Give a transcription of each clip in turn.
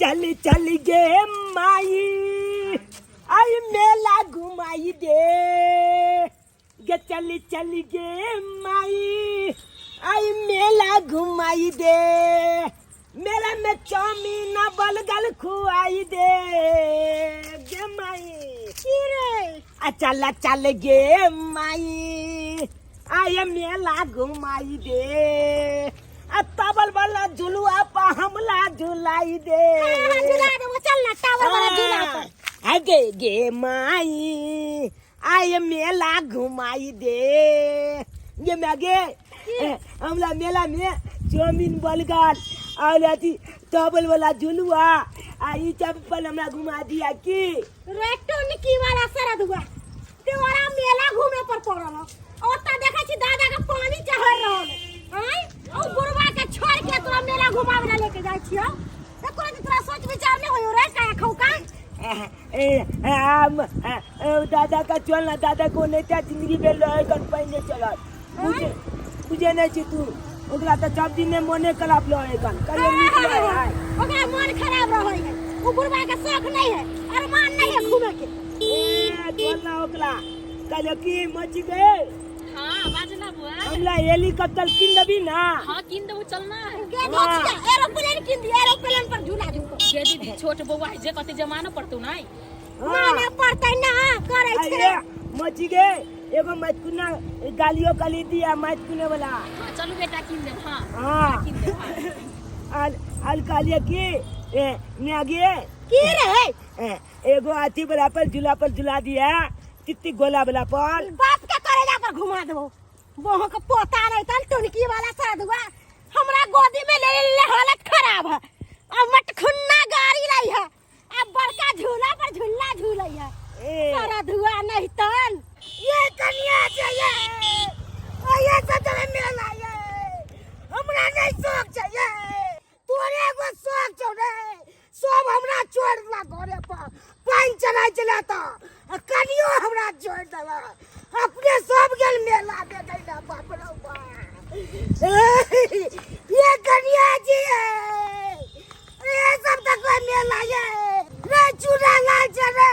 चल चल गे माई आई मेला घुमाई दे गे चल चल गे माई आई मेला घुमाई दे मेला में चाउमीन बलगल खुआई दे गे माई चल चल गे माई आई मेला घुमाई दे टावल वाला झुलुआ पर हमला झुलाई दे झुला दे वो चल ना टावल वाला झूला पर आगे गे माई आय मेला घुमाई दे ये मैगे हमला मेला में चाउमीन बलगल और अथी टावल वाला झुलुआ आई चप्पल हमरा घुमा दिया की रेटोनिकी वाला सरद हुआ तेरा मेला घूमे पर पड़ल ओता देखै छी दादा के पानी चढ़ रहल हैं ओ बुढ़वा के छोड़ के तोरा मेला घुमावे ला लेके जाय छियो त कोई तोरा सोच विचार नहीं होयो रे काया खौका दादा का चलना दादा को नहीं था जिंदगी में लय कर पहले चला मुझे नहीं छी तू ओकरा त सब दिन में मने खराब लय कर कल निकल है ओकरा मन खराब रहै है ओ बुढ़वा के शौक नहीं है अरमान नहीं है घूमे के चलना ओकरा कल की मच गए हां बाजना बुआ हमला हेलीकॉप्टर किन देबी ना हां किन देबो चलना के दोस्त एरोप्लेन किन दी एरोप्लेन पर झूला झूको के दीदी छोट बौआ जे कते जमाना पड़तो नहीं माने पड़तै ना करे छै मच गए एगो मचकुना गालियो कली दिया मचकुने वाला हां चलू बेटा किन दे हां हां किन दे हां अल कालिया की मैं आगे की रे एगो हाथी वाला पर झूला दिया कितनी गोला वाला पर बाप के करेजा पर घुमा देबो बोह के पोता नहीं तन टुनकी वाला सरद हुआ हमरा गोदी में ले हालत खराब है अब मटखुन्ना गाड़ी लाई है अब बड़का झूला पर झूला झूलै है सरद हुआ नहीं तन ये कन्या चाहिए और ये सदर मेला है हमरा नहीं शौक चाहिए तोरे एगो शौक छौ रे सब हमरा छोड़ ला घरे पर पानी चला तो कनियो हमरा छोड़ देला अपने सब गेल मेला देखे ना बाप रे बाप ये कनिया जी है ये सब तक कोई मेला है रे चूड़ा ला चले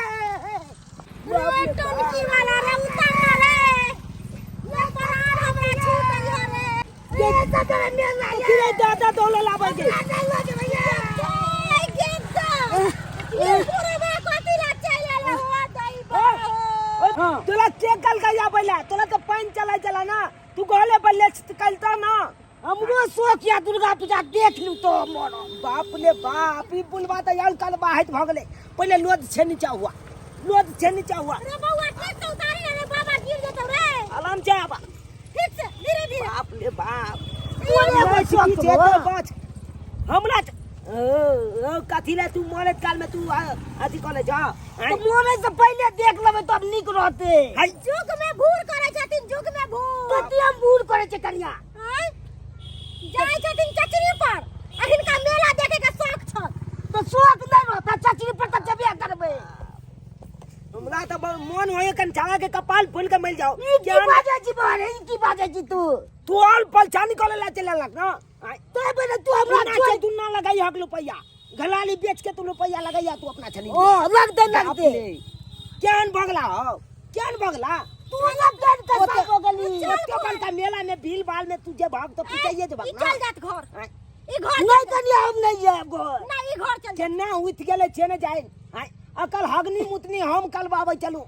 रे टोनकी वाला रे उतार रे ये बरार हमरा छूट रे ये सब मेला है किरे दादा तोले लाबे के नहीं हो जे भैया ये पूरे में कोती ला चले ला हुआ दई तोला के कल का या पहले तोला तो पानी चला ना तू कहले पहले कलता ना हमरो शौक या दुर्गा पूजा देख लू तो मोर बाप रे बाप ई बुलवा त याल कल बाहत भ गेले पहले लोद छे नीचा हुआ रे बउआ ठीक तो उतारी रे बाबा गिर जतो रे आराम से आबा ठीक से धीरे बाप रे बाप ये शौक छे तो बच हमरा कथी ले तू मरत काल में तू अथी कॉलेज तो मोरे से पहले देख लेबे तब निक रहते हाय जुग में भूर करे छथिन जुग में भूर पतिया भूर करे छ करिया जाय छथिन चचरी पर अखिन का मेला देखे के शौक छ तो शौक नहीं रहता चचरी पर त जबे करबे हमरा त मन होय कन छावा के कपाल फूल के मिल जाओ ई की बाजे छी बहरे ई की बाजे छी तू तोल पलछा निकले ला चले लग ना तो बने तू हमरा छोड़ तू ना लगाई हक रुपया घलाली बेच के तू रुपया लगाया तू अपना चली ओ लग दे केन भगला हो केन भगला तू लग दे कैसा हो गली के बन का मेला में भील बाल में तुझे भाग तो पूछिए जे भाग ई चल जात घर ई घर नहीं कनिया हम नहीं जाब घर ना ई घर चल केना उठ गेले छे ने जाए अकल हगनी मुतनी हम कलबावे चलू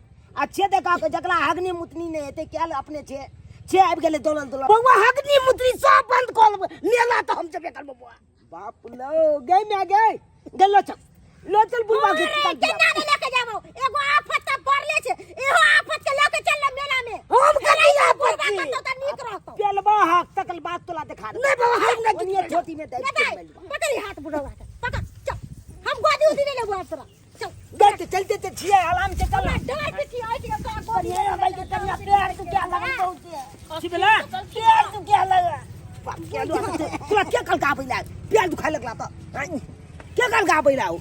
अच्छे देखा के जकला हगनी मुतनी नहीं हेते केल अपने छे आबि गेले दोलन बउआ हगनी मुतरी सब बंद कर मेला तो हम जबे करबो बुआ बाप लो गई में गई गलो चल लो चल बुलवा के चल केना ने लेके जाबो एगो आफत त पड़ले छे एहो आफत के लेके चल मेला में हम करै आफत तो त नीक रहतो पेलबा हाथ तकल बात तोला दिखा दे नहीं बाबा हम नहीं ओनिए छोटी में दे पकड़ी हाथ बुढ़वा के पकड़ चल हम गोदी उदी ले लेबो तोरा चल चलते छिए आराम से चल डर के छी आई के का गोदी ये भाई के तनिया पैर तू क्या लगा तो छिबला पैर तू क्या लगा बाप के लो तोला क्या कल का बैला पैर दुखा लगला तो क्या कल का बैला हो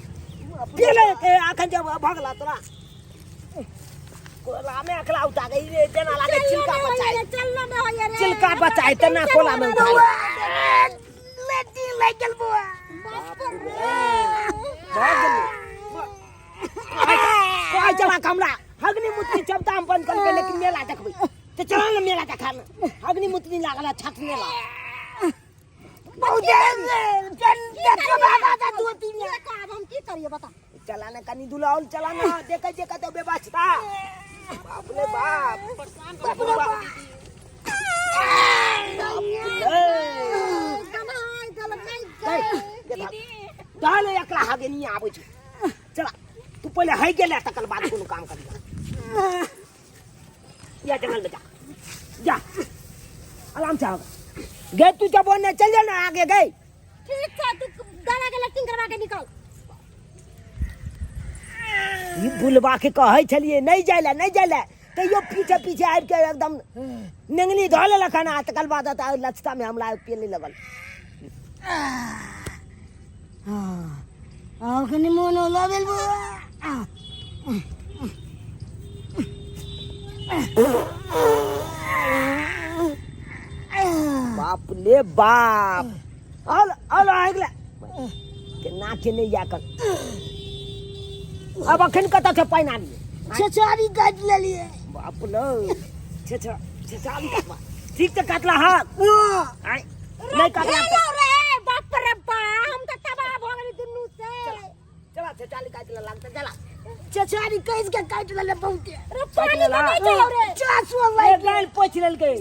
पेले के आखन जब भगला तोरा कोला में अखला उठा गई रे देना लागे चिलका बचाए चल ना होय रे चिलका बचाए तना कोला में उठा लेटी ले चल बुआ बाप रे चल मेला देखा ना अग्नि मुतनी लागला छटने ला बहुत चल देखो बाबा जा दो तीन का अब हम की करिए बता चलाना कनी दुलाउल चलाना देखे जे कतो बेबाछता बाप रे बाप बाप रे बाप ताले एकला हागे नहीं आबै छ चला तू पहले है गेला तकर बाद कोनो काम कर या जंगल में जा आराम से गए तू जब बोलने चल जाना आगे गए ठीक है तू गाना के लटिंग करवा के निकल ये बुलवा के कहै छलिए नहीं जाइला तैयो पीछे पीछे आबि के एकदम नंगनी धोले लखना तकर बाद आता लचता में हमरा पेले लगल आओ कनी मोन लागल बा बाप ले बाप al आगले के नाचे नहीं जाकर अब अखन कत छ पैना लिए छछारी काट लेलिए बाप लो छछारी काटवा ठीक से काटला हां आई नहीं काटला रे बाप रे बा हम त तबाह भ गेली दुनु से चला छछारी काटला लागत चला छछारी कैस के काट लेले बहुते रे काट पानी लेला। में नहीं चलो रे चासो एक लाइन पोछ लेल के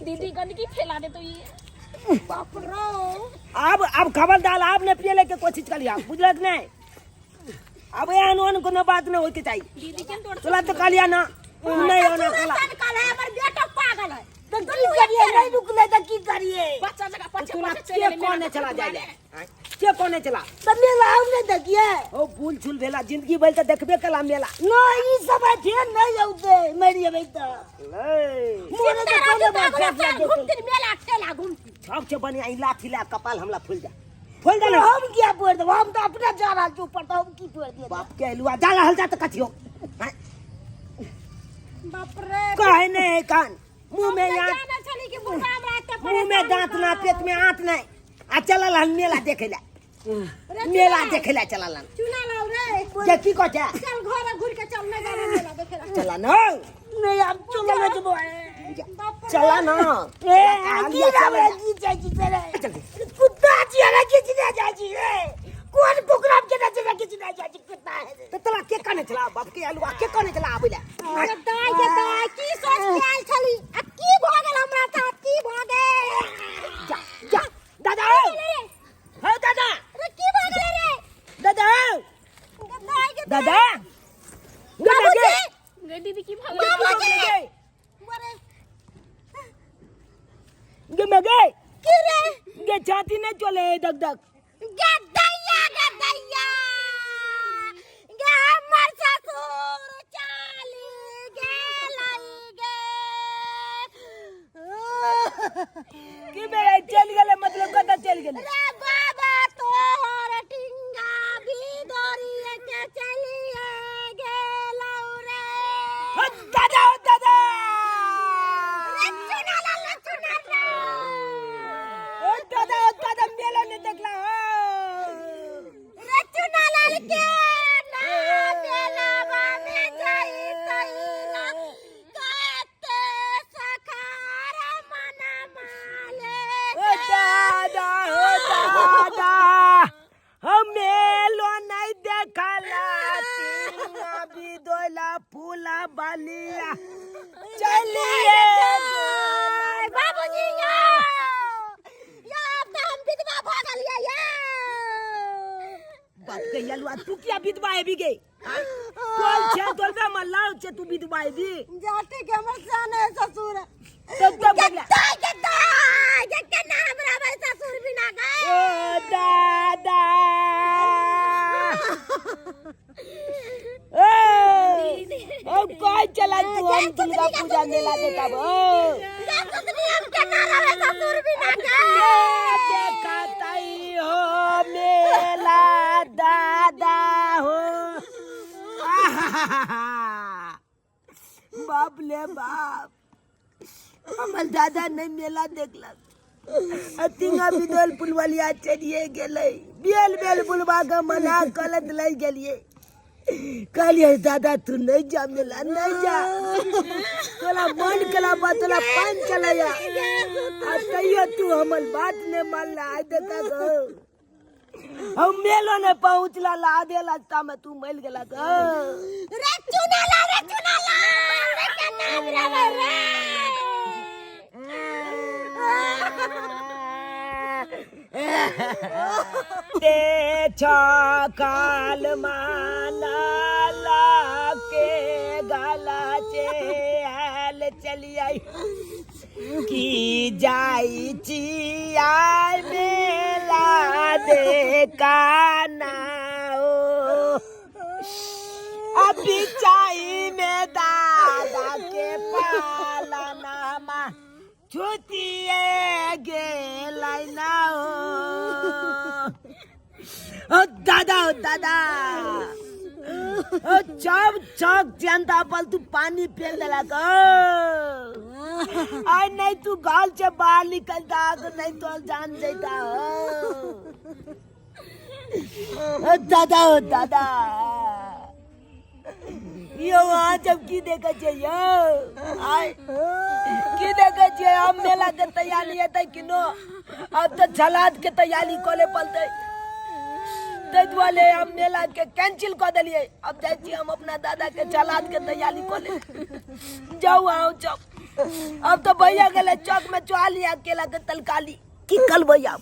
दीदी गंदगी फैला दे तो ये बाप रे अब खबर डाल आपने पिए के कोशिश कर लिया बुझलक नहीं अब एहन ओहन कोनो बात नहीं होके चाहिए दीदी केन तोड़ चला तो कालिया ना नहीं होना कला कल है हमर बेटा पागल है तो की करिए नहीं रुकले तो की करिए बच्चा जगह पछे तोला पछे के चले कोने चला जाए के कोने चला तब मेला हमने देखिए ओ भूल छुल भेला जिंदगी भर त देखबे कला मेला नो ई सब थे नहीं आउते मरिए भाई त मोरे के कोने बात घूमती मेला ठेला घूमती सब से बने आई लाठी ला कपाल हमला फूल जा ना हम क्या पोड़ दे हम तो अपना जा रहा जो ऊपर तो हम की पोड़ दिए बाप के लुआ जाला हल जा त कथियो बाप रे कहे नहीं कान मुंह में यहाँ जाना चली कि बुढ़ा हमरा आते मुंह में दांत ना पेट में आंत नहीं आ चलल हल मेला देखेला मेला देखेला चलल चुना लाओ रे जे की कहता चल घर घुर के चल ना जाने मेला देखेला चला ना नहीं अब चलो ना जब चला ना ए की रे की चाहिए तेरे कुत्ता जी वाला किचने जाजी रे कौन कुकराम के नचे किचने जाजी कुत्ता है तो तला के कने चला बाप के अलुआ के कने चला आबेला अरे दाई के दाई की सोच के आल छली आ की भ गेल हमरा साथ की भ गेल जा दादा हो दादा अरे की भ गेल रे दादा दाई के दादा बाबूजी गई दीदी की भाग बाबूजी मरे गे मगे की रे गे छाती न चले दग दग गदैया गे हमर ससुर चाली गेलै की मेरे चल गेले मतलब कता चल गेले रे बाबा तोहर टिंगा भी दोरी के चलिए गेलौ रे हो दादा रे चुना ला चुना रे ओ दादा मेला ने देखला रे चुना लाल के ना मेला में जाई तैला काते सखार मना माले ओ दादा हम मेलो नहीं देखला तीना भी दोला फूला बालिया चलिए बाबूजी या अब तो हम विधवा भ गेलिए या बाप के यलुआ तू क्या विधवा है भी गई तोल छे तोल पे मल्ला छे तू विधवा है भी जाते के हमर जाने ससुर तब बगला के नाम रे भाई ससुर बिना गए ओ दादा ओ कोई चला तू हम दुर्गा पूजा मेला देखा के नाम रे ससुर बिना गए देखा ताई हो मेला दादा हो बाप ले बाप हमर दादा नहीं मेला देखलक अतिंगा बिदल पुलवलिया चलिए गेलै बेल बुलवा के मना कलत लई गेलिए कहलिए दादा तू नहीं जा मेला नहीं जा तोला मन केला बा तोला पान चलाया आ तैयो तू हमर बात ने मानला आइ देखा गो हम मेलो ने पहुंचला ला आधे रास्ता में तू मिल गेला गो रे चुनाला रे क्या नाम रे ते छकाल मानाला के गला चे आल चली आई की जाई छी आय मेला देखा ना ओ अभी चाई में दादा के पालना मा छुतिए गेलाई ना ओ दादा जब चौक जनता पल तू पानी फेल देला गो आई नहीं तू घर से बाहर निकलता नहीं तो जान जाता ओ दादा यो वहाँ जब की देखा चाहिए आय की देखा चाहिए हम मेला के तैयारी है तय किनो अब तो छलाद के तैयारी कोले पलते तय वाले हम मेला के कैंसिल कर दिलिए अब जाय छी हम अपना दादा के छलाद के तैयारी कोले जाओ आओ चौक अब तो भैया गेले चौक में चुआ लिया केला के तलकाली की कल भैया